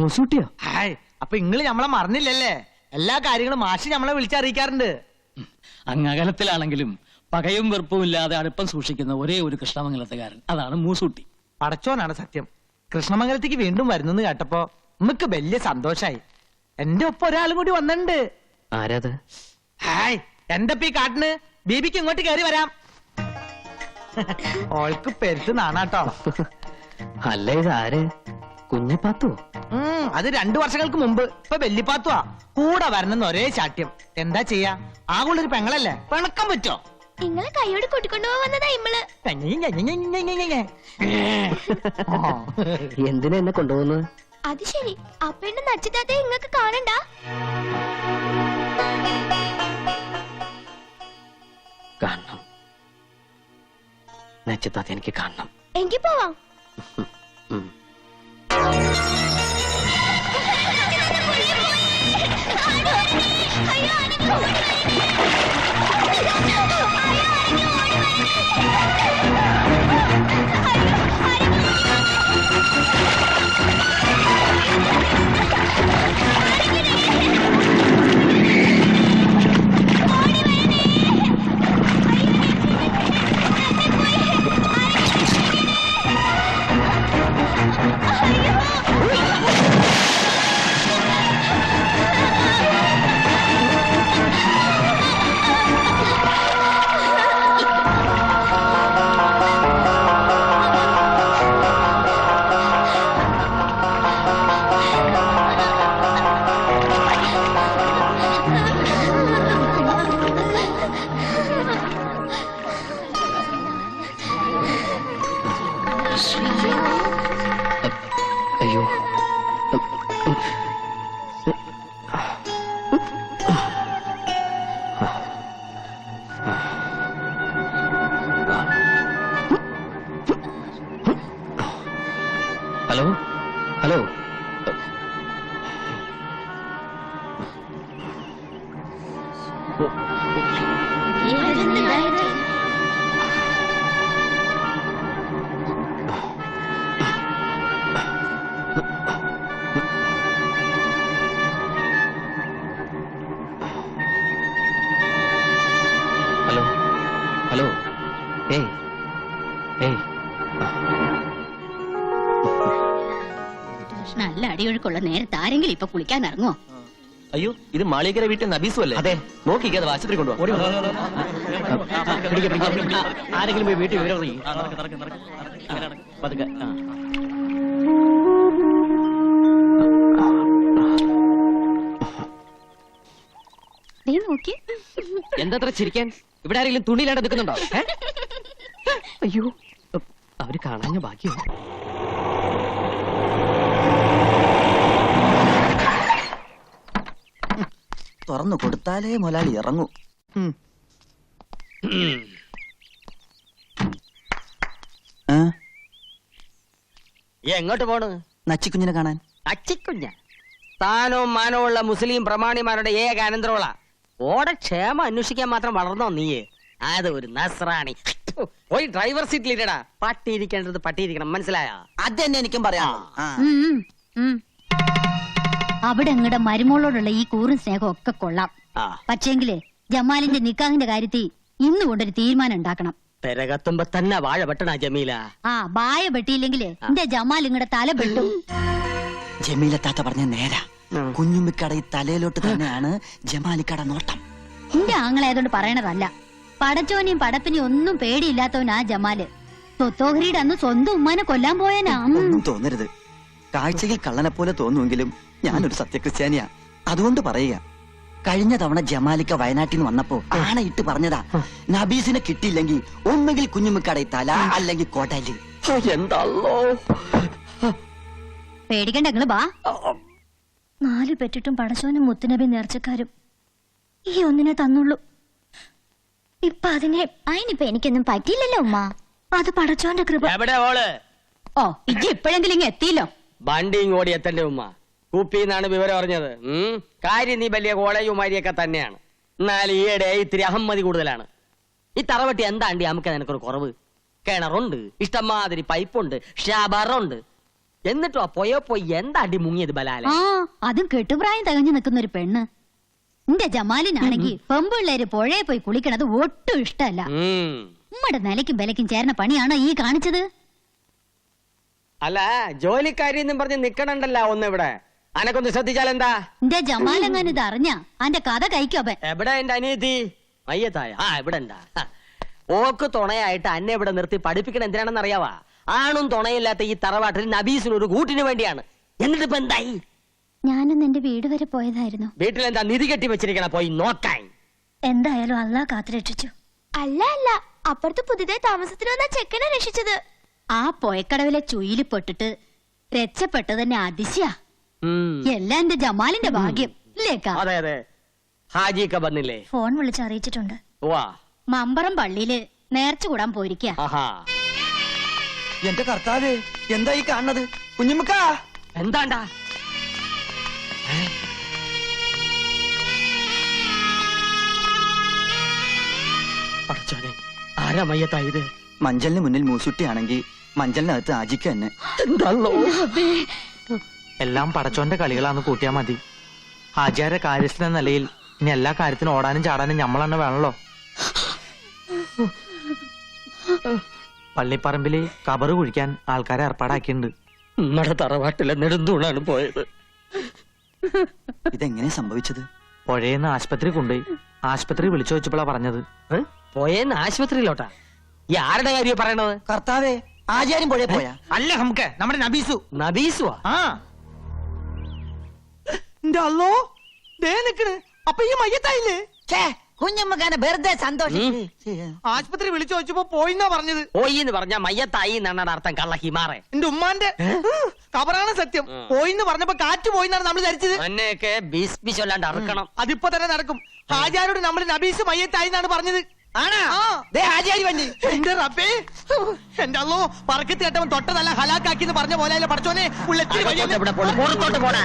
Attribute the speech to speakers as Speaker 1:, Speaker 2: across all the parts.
Speaker 1: മൂസൂട്ടിയോ?
Speaker 2: Hi, അപ്പൊ ഇങ്ങള് നമ്മളെ മറന്നില്ലല്ലേ? എല്ലാ കാര്യങ്ങളും മാഷി നമ്മളെ വിളിച്ചറിയിക്കാറുണ്ട്.
Speaker 1: അങ്ങകലത്തിലാണെങ്കിലും പകയും വെറുപ്പും ഇല്ലാതെ അടുപ്പം സൂക്ഷിക്കുന്ന ഒരേ ഒരു കൃഷ്ണമംഗലത്തുകാരൻ, അതാണ് മൂസൂട്ടി.
Speaker 2: പടച്ചോനാണ് സത്യം. കൃഷ്ണമംഗലത്തേക്ക് വീണ്ടും വരുന്നെന്ന് കേട്ടപ്പോ നമുക്ക് വലിയ സന്തോഷായി. എന്റെ ഒപ്പം ഒരാളും കൂടി വന്നിട്ടുണ്ട്.
Speaker 1: ആരാത്?
Speaker 2: ഹായ്, എന്റെ ഈ കാട്ടിന് ബീബിക്ക് ഇങ്ങോട്ട് കയറി വരാം. ഓൾക്ക് പെരുത്ത് നാണാട്ടോ.
Speaker 1: അല്ല, ഇത് ആര്? കുഞ്ഞിപ്പാത്തു?
Speaker 2: അത് 2 വർഷങ്ങൾക്ക് മുമ്പ്. ഇപ്പൊ വെല്ലിപ്പാത്തുവാ. കൂടെ വരണമെന്ന് ഒരേ ശാഠ്യം. എന്താ ചെയ്യാ? ആകുള്ളൊരു പെങ്ങളല്ലേ, പിണക്കം പറ്റോ?
Speaker 3: നിങ്ങളെ കൈയോട് കൂട്ടിക്കൊണ്ടുപോകുന്നതാ ഇമ്മള്.
Speaker 1: എന്തിനാ എന്നെ കൊണ്ടുപോകുന്നത്?
Speaker 3: അത് ശരി, അപ്പെണ്ണ് നച്ചിത്താത്തെ ഇങ്ങക്ക് കാണണ്ട.
Speaker 1: കാണണം, നച്ചിത്താത്ത എനിക്ക് കാണണം.
Speaker 3: എങ്കി പോവാം.
Speaker 1: അയ്യോ, ഹലോ ഹലോ, ഹലോ ഹലോ, ഏയ് ഏയ്,
Speaker 4: നല്ല അടിയൊഴുക്കുള്ള നേരത്തെ ആരെങ്കിലും ഇപ്പൊ കുളിക്കാൻ ഇറങ്ങോ?
Speaker 5: അയ്യോ, ഇത് മാളികര വീട്ടിൽ നബീസു അല്ലേ?
Speaker 1: അതെ.
Speaker 5: നോക്കിക്കേ, അത് ആശുപത്രി കൊണ്ടുപോകും.
Speaker 1: ആരെങ്കിലും പോയി വീട്ടിൽ വിവരം അറിയിക്കും.
Speaker 3: നോക്കി
Speaker 1: എന്താ ചിരിക്കാൻ? ഇവിടെ ആരെങ്കിലും തുണിയിലാണ്ട് നിൽക്കുന്നുണ്ടോ? അയ്യോ, അവര് കാണാഞ്ഞ ഭാഗ്യം.
Speaker 5: തുറന്നു കൊടുത്താലേ മുതലാളി ഇറങ്ങൂ.
Speaker 6: എങ്ങോട്ട് പോണ്?
Speaker 5: നച്ചിക്കുഞ്ഞിനെ കാണാൻ.
Speaker 6: അച്ചിക്കുഞ്ഞ സ്ഥാനവും മാനവും ഉള്ള മുസ്ലിം പ്രമാണിമാരുടെ ഏക അനന്തരമുള്ള ഓടെ ക്ഷേമം അന്വേഷിക്കാൻ മാത്രം വളർന്നോ നീയെ? അത് ഒരു നസ്രാണി. പോയി ഡ്രൈവർ സീറ്റിലിരടാ. പട്ടിയിരിക്കേണ്ടത് പട്ടിയിരിക്കണം, മനസ്സിലായോ?
Speaker 5: അത് തന്നെ എനിക്കും പറയാം.
Speaker 4: അവിടെ അങ്ങടെ മരുമോളോടുള്ള ഈ കൂറും സ്നേഹം ഒക്കെ കൊള്ളാം.
Speaker 6: ആ,
Speaker 4: പക്ഷേങ്കില് ജമാലിന്റെ നിക്കാഹിന്റെ കാര്യത്തിൽ ഇന്ന് കൊണ്ടൊരു തീരുമാനം ഉണ്ടാക്കണം.
Speaker 6: പെരകത്തുമ്പോ തന്നെ വാഴ വെട്ടണ ജമീല.
Speaker 4: ആ ബായ വെട്ടിയില്ലെങ്കില് എന്റെ ജമാൽ ഇങ്ങടെ തല വെട്ടും.
Speaker 5: ജമീല താത്ത പറഞ്ഞ നേരാ. കുഞ്ഞുമ്മിക്കട ഈ തലയിലോട്ട് തന്നെയാണ് ജമാലിക്കട നോട്ടം.
Speaker 4: എന്റെ ആങ്ങളായതുകൊണ്ട് പറയണതല്ല. പടച്ചോനെയും പടപ്പിനെയും ഒന്നും പേടിയില്ലാത്തവനാ ജമാല്. തൊത്തോഹരിയുടെ അന്ന് സ്വന്തം ഉമ്മാനെ കൊല്ലാൻ പോയനാ.
Speaker 5: ഒന്നും തോന്നരുത്. കാഴ്ചയിൽ കള്ളനെ പോലെ തോന്നുമെങ്കിലും ഞാനൊരു സത്യക്രിസ്ത്യാനിയാ. അതുകൊണ്ട് പറയുക, കഴിഞ്ഞ തവണ ജമാലിക്ക വയനാട്ടിൽ നിന്ന് വന്നപ്പോ ആണയിട്ട് പറഞ്ഞതാ, നബീസിനെ കിട്ടിയില്ലെങ്കിൽ ഒന്നുകിൽ കുഞ്ഞുമ്മിക്കട തല അല്ലെങ്കിൽ കോട്ടയില്.
Speaker 6: എന്താണല്ലോ
Speaker 4: പേടിക്കണ്ട, നിങ്ങള് ബാ.
Speaker 3: 4 പെറ്റിട്ടും പടച്ചോനും മുത്തുനബി നേർച്ചക്കാരും ഈ ഒന്നിനെ തന്നുള്ളൂ. ഇപ്പൊ അതിനിപ്പോ എനിക്കൊന്നും പറ്റിയില്ലല്ലോ ഉമ്മ. അത് പടച്ചോന്റെ കൃപ.
Speaker 6: എവിടെ ഓള്?
Speaker 4: ഓ, ഇജ്ജ് ഇപ്പോഴെങ്കിലും ഇങ്ങ് എത്തിയില്ലോ.
Speaker 6: വണ്ടിയും ഓടി എത്തന്റെ ഉമ്മ. കുപ്പിന്നാണ് വിവരം അറിഞ്ഞത്. കാര്യം നീ വലിയ കോളേജുമാരിയൊക്കെ തന്നെയാണ്. എന്നാൽ ഈയിടെ ഇത്തിരി അഹമ്മതി കൂടുതലാണ്. ഈ തറവട്ടി എന്താണ്ടി നമുക്ക് നിനക്കൊരു കുറവ്? കിണറുണ്ട്, ഇഷ്ടംമാതിരി പൈപ്പുണ്ട്, ഷാബറുണ്ട്. എന്നിട്ടോ പോയി എന്താ അടി മുങ്ങിയത് ബലാലെ?
Speaker 4: ആ അതും കെട്ടുപ്രായം തികഞ്ഞു നിൽക്കുന്ന ഒരു പെണ്ണ്. എന്റെ ജമാലിനാണെങ്കിൽ പെമ്പിള്ളേര് പുഴയെ പോയി കുളിക്കണത് ഒട്ടും ഇഷ്ടമല്ല. നമ്മുടെ നിലയ്ക്കും വിലയ്ക്കും ചേർന്ന പണിയാണോ ഈ കാണിച്ചത്?
Speaker 6: അല്ല ജോലിക്കാരി എന്നും പറഞ്ഞ് നിക്കണണ്ടല്ലോ ഒന്ന് ഇവിടെ. അനക്കൊന്ന് ശ്രദ്ധിച്ചാൽ എന്താ?
Speaker 4: എന്റെ ജമാലെങ്ങാൻ ഇത് അറിഞ്ഞ അന്റെ കഥ കഴിക്കോപ്പൻ.
Speaker 6: എവിടെ എന്റെ അനിയത്തി? മയ്യത്തായ ഇവിടെ ഉണ്ടാ. ഓക്ക് തുണയായിട്ട് അന്നെ ഇവിടെ നിർത്തി പഠിപ്പിക്കണം എന്തിനാണെന്ന് അറിയാവാ? ആണും തുണയില്ലാത്ത ഈ തറവാട്ടിൽ നബീസിന് ഒരു കൂട്ടിന് വേണ്ടിയാണ്. എന്നിട്ട് ഇപ്പൊ എന്തായി?
Speaker 3: ഞാനൊന്ന് എന്റെ വീട് വരെ പോയതായിരുന്നു.
Speaker 6: വീട്ടിലെന്താ നിധി കെട്ടി വെച്ചിരിക്കണ? പോയി നോക്കാൻ.
Speaker 3: എന്തായാലും അള്ളാഹ് കാത്തുരക്ഷിച്ചു.
Speaker 7: അല്ല അപ്പുറത്ത് പുതിയതായി താമസത്തിന് വന്ന ചെക്കനെ രക്ഷിച്ചത്.
Speaker 4: ആ പൊയക്കടവിലെ ചുയില് പെട്ടിട്ട് രക്ഷപ്പെട്ടത് തന്നെ അതിശയ. എല്ലാം എന്റെ ജമാലിന്റെ ഭാഗ്യം ഇല്ലേക്കാ?
Speaker 6: അതെ അതെ. ഹാജിക്ക വന്നില്ലേ?
Speaker 3: ഫോൺ വിളിച്ച് അറിയിച്ചിട്ടുണ്ട്.
Speaker 6: വാ.
Speaker 4: മമ്പറം പള്ളിയില് നേർച്ച കൂടാൻ പോയിരിക്ക.
Speaker 6: ആഹാ.
Speaker 5: എന്റെ കർത്താവേ, എന്താ ഈ കാണുന്നത്? കുഞ്ഞുമുക്ക,
Speaker 6: എന്താണ്ടാ? പഠിച്ചോനെ, ആരാ മയ്യത്തായത്?
Speaker 5: മഞ്ചലിന് മുന്നിൽ മൂസുട്ടിയാണെങ്കിൽ മഞ്ചലിനകത്ത് ആജിക്ക തന്നെ.
Speaker 2: എല്ലാം പടച്ചോന്റെ കളികളാന്ന് കൂട്ടിയാ മതി. ഹാജിയാരെ കാര്യസ്ഥ എന്ന നിലയിൽ ഇനി എല്ലാ കാര്യത്തിനും ഓടാനും ചാടാനും നമ്മൾ തന്നെ വേണല്ലോ. പള്ളിപ്പറമ്പില് കബറ് കുഴിക്കാൻ ആൾക്കാരെ ഏർപ്പാടാക്കിയിട്ടുണ്ട്.
Speaker 6: നമ്മുടെ തറവാട്ടിലെ നെടുന്തൂണാണ് പോയത്.
Speaker 5: ഇതെങ്ങനെ സംഭവിച്ചത്?
Speaker 2: പുഴയെന്ന് ആശുപത്രി കൊണ്ടുപോയി. ആശുപത്രി വിളിച്ചു വെച്ചപ്പോഴാ പറഞ്ഞത്.
Speaker 6: പോയെന്ന് ആശുപത്രിയിലോട്ടാ? ഈ ആരുടെ കാര്യം പറയണത്?
Speaker 5: കർത്താവേ, ആചാര്യം പുഴയെ പോയാ?
Speaker 2: അല്ല നമുക്ക് നമ്മുടെ നബീസു.
Speaker 6: നബീസുവാ?
Speaker 2: അപ്പൊ ഈ മയ്യത്തായില്ലേ?
Speaker 5: കുഞ്ഞമ്മക്കാനെ വെറുതെ സന്തോഷം.
Speaker 2: ആശുപത്രി വിളിച്ചു വെച്ചപ്പോ പോയിന്നാ പറഞ്ഞത്.
Speaker 6: പോയി എന്ന് പറഞ്ഞ മയ്യത്തായി എന്നാണ് അർത്ഥം. കള്ള ഹിമാറെ.
Speaker 2: എന്റെ ഉമ്മാന്റെ കബറാണ് സത്യം. പോയിന്ന് പറഞ്ഞപ്പോ കാറ്റ് പോയിന്നാണ് നമ്മൾ ധരിച്ചത്.
Speaker 6: അന്നെയൊക്കെ ബീസ് ചൊല്ലാണ്ട് അറുക്കണം.
Speaker 2: അതിപ്പോ തന്നെ നടക്കും. ഹാജിയാരോട് നമ്മൾ നബീസ് മയ്യത്തായി എന്നാണ് പറഞ്ഞത്. എന്റെ റബ്ബേ, എന്റെ അല്ലോ പറക്കത്ത് കേട്ടവൻ തൊട്ടതല്ല ഹലാക്കാക്കി എന്ന് പറഞ്ഞ പോലെ പഠിച്ചോനെ.
Speaker 6: പുറത്തോട്ട് പോടാ.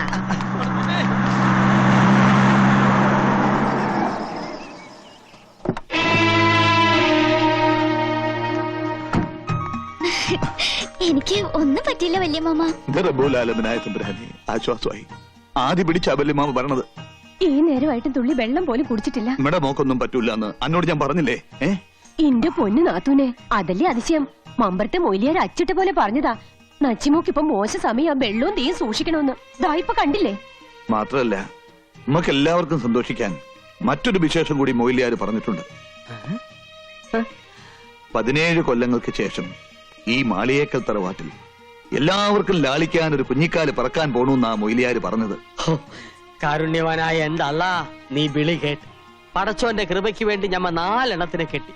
Speaker 3: എനിക്ക് ഒന്നും പറ്റില്ല വല്യമ്മ.
Speaker 8: ആശ്വാസമായി. ആദ്യ പിടിച്ച വല്യമാമ പറഞ്ഞത്.
Speaker 7: ഈ നേരമായിട്ടും തുള്ളി വെള്ളം പോലും കുടിച്ചിട്ടില്ല.
Speaker 8: നമ്മുടെ മോക്കൊന്നും പറ്റൂല എന്ന് എന്നോട് ഞാൻ പറഞ്ഞില്ലേ?
Speaker 7: എന്റെ പൊന്നു നാത്തൂനെ, അതല്ലേ അതിശയം. മമ്പറത്തെ മൊയിലിയാർ അച്ചിട്ട പോലെ പറഞ്ഞതാ. നച്ചിമോക്കിപ്പൊ മോശ സമയം വെള്ളവും തീയും സൂക്ഷിക്കണമെന്ന്. ഇപ്പൊ കണ്ടില്ലേ?
Speaker 8: മാത്രല്ല, നമുക്ക് എല്ലാവർക്കും സന്തോഷിക്കാൻ മറ്റൊരു വിശേഷം കൂടി മൊയിലിയാര് പറഞ്ഞിട്ടുണ്ട്. 17 കൊല്ലങ്ങൾക്ക് ശേഷം ഈ മാളിയേക്കൽ തറവാട്ടിൽ എല്ലാവർക്കും ലാളിക്കാൻ ഒരു കുഞ്ഞിക്കാല് പറക്കാൻ പോണെന്നാ മൊയിലിയാര് പറഞ്ഞത്.
Speaker 6: കാരുണ്യവാനായ എന്റെ അല്ലാ, നീ വിളി കേട്ട്. പടച്ചോന്റെ കൃപയ്ക്ക് വേണ്ടി ഞമ്മ 4 എണ്ണത്തിനെ കെട്ടി.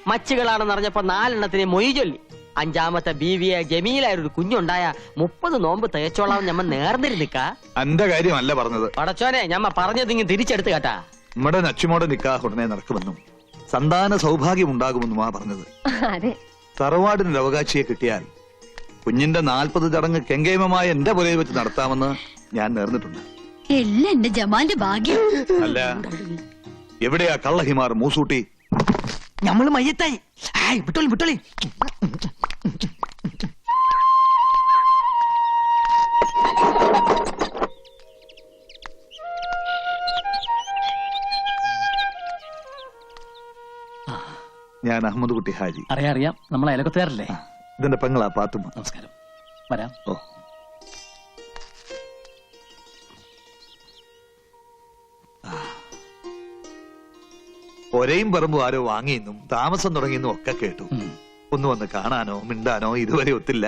Speaker 6: മച്ചുകളാണെന്ന് അറിഞ്ഞപ്പോ 4 എണ്ണത്തിനെ മൊയ് ചൊല്ലി. 5ാമത്തെ ബീവിയെ ജമീലായ ഒരു കുഞ്ഞുണ്ടായ 30 നോമ്പ് തേച്ചോളാം ഞമ്മ നേർന്നിരുന്നിക്ക.
Speaker 8: എന്റെ കാര്യമല്ല പറഞ്ഞത്.
Speaker 6: പടച്ചോനെ, ഞമ്മ പറഞ്ഞതിങ്ങ് തിരിച്ചെടുത്ത് കേട്ടാ.
Speaker 8: നമ്മുടെ നച്ചുമോടെ നിക്കാഹ് ഉടനെ നടക്കുമെന്നും സന്താന സൗഭാഗ്യം ഉണ്ടാകുമെന്നുമാ പറഞ്ഞത്. തറവാടിനൊരു അവകാശിയെ കിട്ടിയാൽ കുഞ്ഞിന്റെ 40 ചടങ്ങ് കെങ്കേമമായ എന്റെ പുരയിൽ വെച്ച് നടത്താമെന്ന് ഞാൻ നേർന്നിട്ടുണ്ട്.
Speaker 4: എല്ലാം എന്റെ ജമാലിന്റെ ഭാഗ്യം.
Speaker 8: അല്ല, എവിടെയാ കള്ളഹിമാർ മൂസൂട്ടി?
Speaker 2: നമ്മള് മയ്യത്തായി. വിട്ടോളി വിട്ടോളി.
Speaker 8: ഞാൻ അഹമ്മദ് കുട്ടി ഹാജി.
Speaker 1: അറിയാം, നമ്മളെ അയലക്കത്തുകാരല്ലേ?
Speaker 8: ഇതിന്റെ പെങ്ങളാ പാത്തുമ്മ.
Speaker 1: നമസ്കാരം, വരാം.
Speaker 8: ഓ, ഒരേയും പറമ്പും ആരോ വാങ്ങിയെന്നും താമസം തുടങ്ങിയെന്നും ഒക്കെ കേട്ടു. ഒന്ന് വന്ന് കാണാനോ മിണ്ടാനോ ഇതുവരെ ഒത്തില്ല.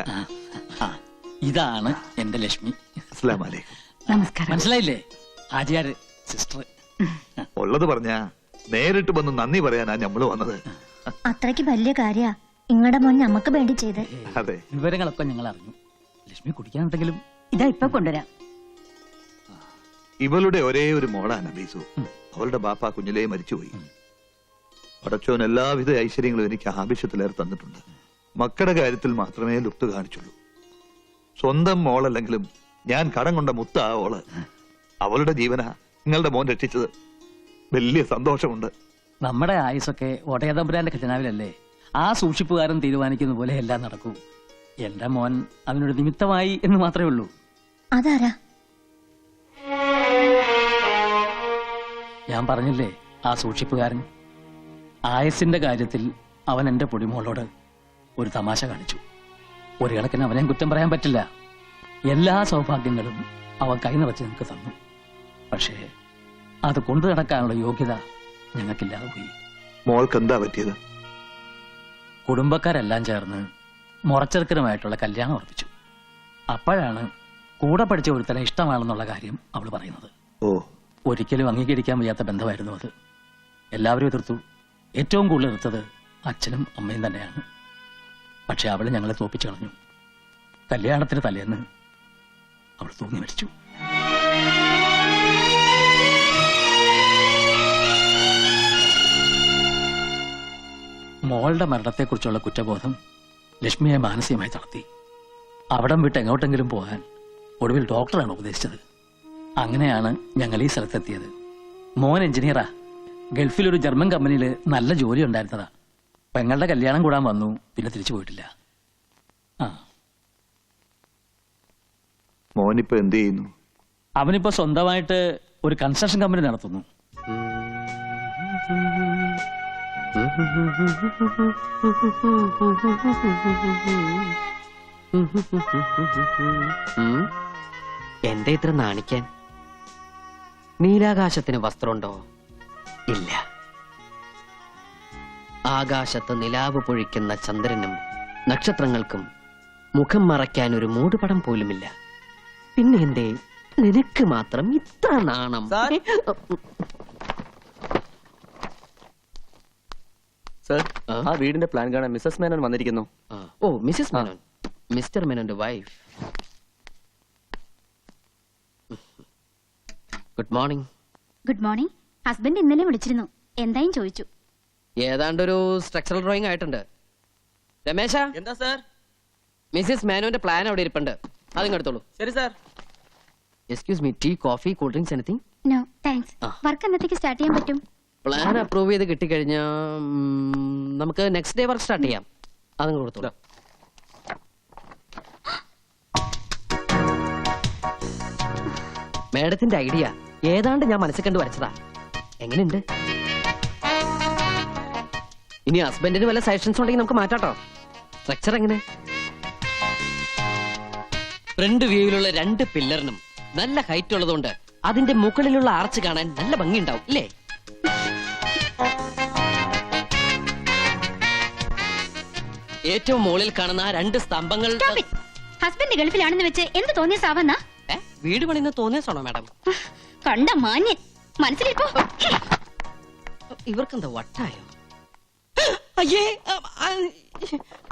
Speaker 1: ഇതാണ് എന്റെ ലക്ഷ്മി.
Speaker 8: അസ്സലാമു അലൈക്കും.
Speaker 4: നമസ്കാരം.
Speaker 1: മനസ്സിലായില്ലേ? ഹാജിയാര് സിസ്റ്റർ.
Speaker 8: ഉള്ളത് പറഞ്ഞാ നേരിട്ട് വന്ന് നന്ദി പറയാനാ ഞമ്മള് വന്നത്.
Speaker 3: അത്രയ്ക്ക് വലിയ കാര്യ ഇങ്ങടെ മോൻ നമുക്ക് വേണ്ടി ചെയ്ത്.
Speaker 8: അതെ,
Speaker 1: വിവരങ്ങളൊക്കെ ഞങ്ങൾ അറിഞ്ഞു. ലക്ഷ്മി കുടിക്കാനുണ്ടെങ്കിലും
Speaker 4: ഇതാ ഇപ്പൊ കൊണ്ടുവരാം.
Speaker 8: ഇവളുടെ ഒരേ ഒരു മോളാ നബീസു. അവളുടെ ബാപ്പ കുഞ്ഞിലേ മരിച്ചുപോയി. പടച്ചോൻ എല്ലാവിധ ഐശ്വര്യങ്ങളും എനിക്ക് ആവശ്യത്തിലേറെ തന്നിട്ടുണ്ട്. മക്കളുടെ കാര്യത്തിൽ മാത്രമേ ലുപ്ത് കാണിച്ചുള്ളൂ. സ്വന്തം മോളല്ലെങ്കിലും ഞാൻ കടം കൊണ്ട മുത്ത ഓള്. അവളുടെ ജീവനാ നിങ്ങളുടെ മോൻ രക്ഷിച്ചത്. വലിയ സന്തോഷമുണ്ട്.
Speaker 1: നമ്മുടെ ആയുസൊക്കെ ഒടയതമ്പുരാന്റെ ഖജനാവിലല്ലേ? ആ സൂക്ഷിപ്പുകാരൻ തീരുമാനിക്കുന്ന പോലെ എല്ലാം നടക്കൂ. എന്റെ മോൻ അതിനൊരു നിമിത്തമായി എന്ന് മാത്രമേ ഉള്ളൂ.
Speaker 3: അതാരാ?
Speaker 1: ഞാൻ പറഞ്ഞില്ലേ, ആ സൂക്ഷിപ്പുകാരൻ. ആയസിന്റെ കാര്യത്തിൽ അവൻ എന്റെ പൊടിമോളോട് ഒരു തമാശ കാണിച്ചു. ഒരു കണക്കിന് അവനെ കുറ്റം പറയാൻ പറ്റില്ല. എല്ലാ സൗഭാഗ്യങ്ങളും അവൻ കൈ നിറച്ച് നിങ്ങൾക്ക് തന്നു. പക്ഷേ അത് കൊണ്ടു നടക്കാനുള്ള യോഗ്യത ഞങ്ങൾക്കില്ലാതെ പോയി.
Speaker 8: മോൾക്ക് എന്താ പറ്റിയത്?
Speaker 1: കുടുംബക്കാരെല്ലാം ചേർന്ന് മുറച്ചെറുക്കനുമായിട്ടുള്ള കല്യാണം ഉറപ്പിച്ചു. അപ്പോഴാണ് കൂടെ പഠിച്ച ഒരുത്തനെ ഇഷ്ടമാണെന്നുള്ള കാര്യം അവൾ പറയുന്നത്.
Speaker 8: ഓ,
Speaker 1: ഒരിക്കലും അംഗീകരിക്കാൻ വയ്യാത്ത ബന്ധമായിരുന്നു അത്. എല്ലാവരും എതിർത്തു. ഏറ്റവും കൂടുതൽ എതിർത്തത് അച്ഛനും അമ്മയും തന്നെയാണ്. പക്ഷെ അവൾ ഞങ്ങളെ തോപ്പിച്ചു കളഞ്ഞു. കല്യാണത്തിന് തലേന്ന് അവൾ തൂങ്ങി മരിച്ചു. മോളുടെ മരണത്തെക്കുറിച്ചുള്ള കുറ്റബോധം ലക്ഷ്മിയെ മാനസികമായി തളർത്തി. അവിടം വിട്ട് എങ്ങോട്ടെങ്കിലും പോകാൻ ഒടുവിൽ ഡോക്ടറാണ് ഉപദേശിച്ചത്. അങ്ങനെയാണ് ഞങ്ങൾ ഈ സ്ഥലത്തെത്തിയത്. മോൻ എഞ്ചിനീയറാ. ഗൾഫിലൊരു ജർമ്മൻ കമ്പനിയിൽ നല്ല ജോലി ഉണ്ടായിരുന്നതാ. പെങ്ങളുടെ കല്യാണം കൂടാൻ വന്നു, പിന്നെ തിരിച്ചു പോയിട്ടില്ല. ആ,
Speaker 8: മോനിപ്പോ എന്ത് ചെയ്യുന്നു?
Speaker 1: അവനിപ്പോ സ്വന്തമായിട്ട് ഒരു കൺസ്ട്രക്ഷൻ കമ്പനി നടത്തുന്നു.
Speaker 6: എന്റെ ഇത്ര നാണിക്കാൻ? നീലാകാശത്തിന് വസ്ത്രമുണ്ടോ? ഇല്ല. ആകാശത്ത് നിലാവ് പൊഴിക്കുന്ന ചന്ദ്രനും നക്ഷത്രങ്ങൾക്കും മുഖം മറയ്ക്കാൻ ഒരു മൂടുപടം പോലുമില്ല. പിന്നെ എന്തേ നിനക്ക് മാത്രം ഇത്ര നാണം?
Speaker 9: സർ, ആ വീടിന്റെ പ്ലാൻ കാണാൻ മിസ്സസ് മേനോൻ വന്നിരിക്കുന്നു.
Speaker 6: ഓ, മിസ്സസ് മേനോൻ. മിസ്റ്റർ മേനോന്റെ wife. Good morning.
Speaker 4: Good morning. Husband ഇന്നലെ വിളിച്ചിരുന്നു. എന്തായും ചോദിച്ചു.
Speaker 6: ഏതാണ്ടൊരു സ്ട്രക്ചറൽ ഡ്രോയിങ് ആയിട്ടുണ്ട്. രമേശ,
Speaker 9: എന്താ സർ?
Speaker 6: മിസ്സസ് മേനോന്റെ പ്ലാൻ അവിടെ ഇരിപ്പുണ്ട്. അതിങ്ങെടുത്തോളൂ.
Speaker 9: ശരി sir.
Speaker 6: Excuse me, tea, coffee, cool drinks, anything?
Speaker 4: No thanks. Work എന്നത്തേക്ക് സ്റ്റാർട്ട് ചെയ്യാൻ പറ്റും?
Speaker 6: പ്ലാൻ അപ്രൂവ് ചെയ്ത് കിട്ടിക്കഴിഞ്ഞാൽ നമുക്ക് നെക്സ്റ്റ് ഡേ വർക്ക് സ്റ്റാർട്ട് ചെയ്യാം. അതങ്ങ് കൊടുത്തോളൂ. മേഡത്തിന്റെ ഐഡിയ ഏതാണ്ട് ഞാൻ മനസ്സിൽ കണ്ടു വരച്ചതാ. എങ്ങനെയുണ്ട്? ഇനി ഹസ്ബൻഡിന് വല്ല സജഷൻസ് ഉണ്ടെങ്കിൽ നമുക്ക് മാറ്റാട്ടോ. സ്ട്രക്ചർ എങ്ങനെ? ഫ്രണ്ട് വ്യൂവിലുള്ള 2 പില്ലറിനും നല്ല ഹൈറ്റ് ഉള്ളതുകൊണ്ട് അതിന്റെ മുകളിലുള്ള ആർച്ച് കാണാൻ നല്ല ഭംഗിയുണ്ടാവും, ഇല്ലേ? ഏറ്റവും മുകളിൽ കാണുന്ന 2 സ്തംഭങ്ങൾ.
Speaker 4: ഹസ്ബൻഡ് ഗൾഫിലാണെന്ന് വെച്ച് എന്ത് തോന്നിയ സാവന്ന?
Speaker 6: വീട് പണിന്ന് തോന്നിയാണോ മാഡം?
Speaker 4: കണ്ട മാന്യൻ. മനസ്സിലിപ്പോ
Speaker 6: ഇവർക്കെന്താ വട്ടായോ? അയ്യേ,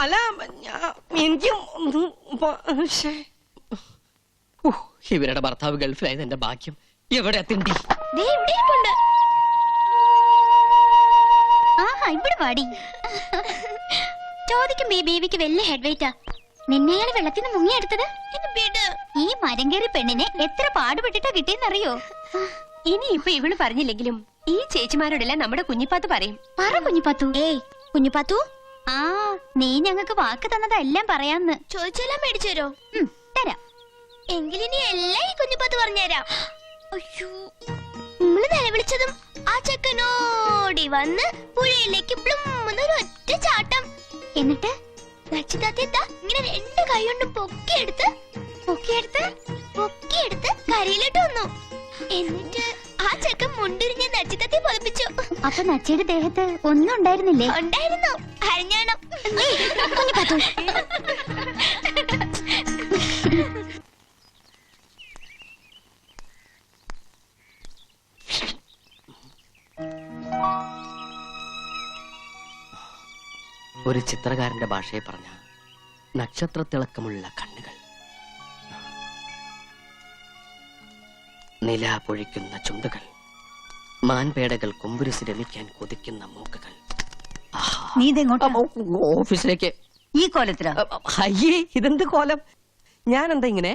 Speaker 6: അല്ല, എനിക്കും ഇവരുടെ ഭർത്താവ് ഗൾഫിലായത് എന്റെ ഭാഗ്യം. എവിടെ തിണ്ടി?
Speaker 4: ഇവിടെ പാടി ചോദിക്കുമ്പോ ഈ ബേബിക്ക് വലിയ ഹെഡ് വെയിറ്റാ. നിന്നെയാണ് വെള്ളത്തിന് മുങ്ങിയെടുത്തത്. ഈ മരം കയറി പെണ്ണിനെ എത്ര പാടുപെട്ടിട്ടാ കിട്ടിയെന്നറിയോ?
Speaker 7: ഇനി ഇപ്പൊ ഇവള് പറഞ്ഞില്ലെങ്കിലും ഈ ചേച്ചിമാരോടെല്ലാം നമ്മുടെ കുഞ്ഞിപ്പാത്ത് പറയും.
Speaker 4: പറ കുഞ്ഞിപ്പാത്തു. ഏയ് കുഞ്ഞിപ്പാത്തു, ആ നീ ഞങ്ങൾക്ക് വാക്ക് തന്നതെല്ലാം പറയാന്ന്. ചോദിച്ചെല്ലാം മേടിച്ചു തരോ? തരാം. എങ്കിലിനി എല്ലാം ഈ കുഞ്ഞിപ്പാത്ത് പറഞ്ഞുതരാം. അയ്യോ, നമ്മള് നിലവിളിച്ചതും ആ ചെക്കനോടി വന്ന് പുഴയിലേക്ക് ഒറ്റ ചാട്ടം. എന്നിട്ട് ഇങ്ങനെ 2 കൈ കൊണ്ടും പൊക്കിയെടുത്ത് കരയിലോട്ട് വന്നു. എന്നിട്ട് ആ ചെക്കൻ മുണ്ടിരിഞ്ഞ് നച്ചിത്തത്തെ പതിപ്പിച്ചു. അപ്പൊ നച്ചിയുടെ ദേഹത്ത് ഒന്നും ഉണ്ടായിരുന്നില്ലേ? ഉണ്ടായിരുന്നു, അരഞ്ഞാണം.
Speaker 6: ഒരു ചിത്രകാരന്റെ ഭാഷയെ പറഞ്ഞ നക്ഷത്രത്തിളക്കമുള്ള കണ്ണുകൾ, നില പൊഴിക്കുന്ന ചുണ്ടുകൾ, മാൻപേടകൾ കൊമ്പുരുസി രമിക്കാൻ കൊതിക്കുന്ന മൂക്കുകൾ.
Speaker 10: നീ ഇതെങ്ങോട്ടാ?
Speaker 6: ഓഫീസിലേക്ക്.
Speaker 10: ഈ കോലത്തിലാ?
Speaker 6: അയ്യേ, ഇതെന്ത് കോലം? ഞാൻ എന്താ ഇങ്ങനെ?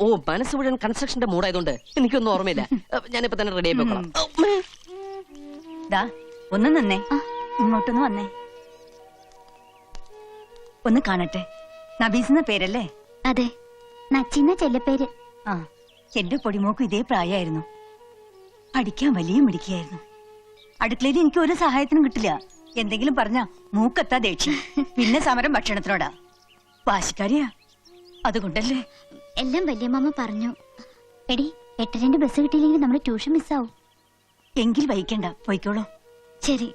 Speaker 6: ഓ, മനസ്സ് മുഴുവൻ കൺസ്ട്രക്ഷന്റെ മൂടായതുകൊണ്ട് എനിക്കൊന്നും ഓർമ്മയില്ല. ഞാനിപ്പോ തന്നെ റെഡി ആയി പോകണം.
Speaker 10: ദാ ഒന്ന് നിന്നേ, ഇങ്ങോട്ടൊന്ന് വന്നേ, ഒന്ന് കാണട്ടെ. നബീസ് എന്ന പേരല്ലേ?
Speaker 4: അതെ, നച്ചിന്ന ചെല്ലപ്പേര്.
Speaker 10: ആ, എന്റെ പൊടിമോക്കും ഇതേ പ്രായമായിരുന്നു. പഠിക്കാൻ വലിയ മിടിക്കായിരുന്നു. അടുക്കളയിൽ എനിക്ക് ഒരു സഹായത്തിനും കിട്ടില്ല. എന്തെങ്കിലും പറഞ്ഞ മൂക്കത്താ ദേഷ്യം. പിന്നെ സമരം ഭക്ഷണത്തിനോടാ. വാശിക്കാരിയാ, അതുകൊണ്ടല്ലേ.
Speaker 4: എല്ലാം വല്യമ്മ പറഞ്ഞു. എടി, 8:02 ബസ് കിട്ടിയില്ലെങ്കിൽ നമ്മുടെ ട്യൂഷൻ മിസ്സാവും.
Speaker 10: എങ്കിൽ വൈകണ്ട, പോയിക്കോളൂ.
Speaker 4: ശരി.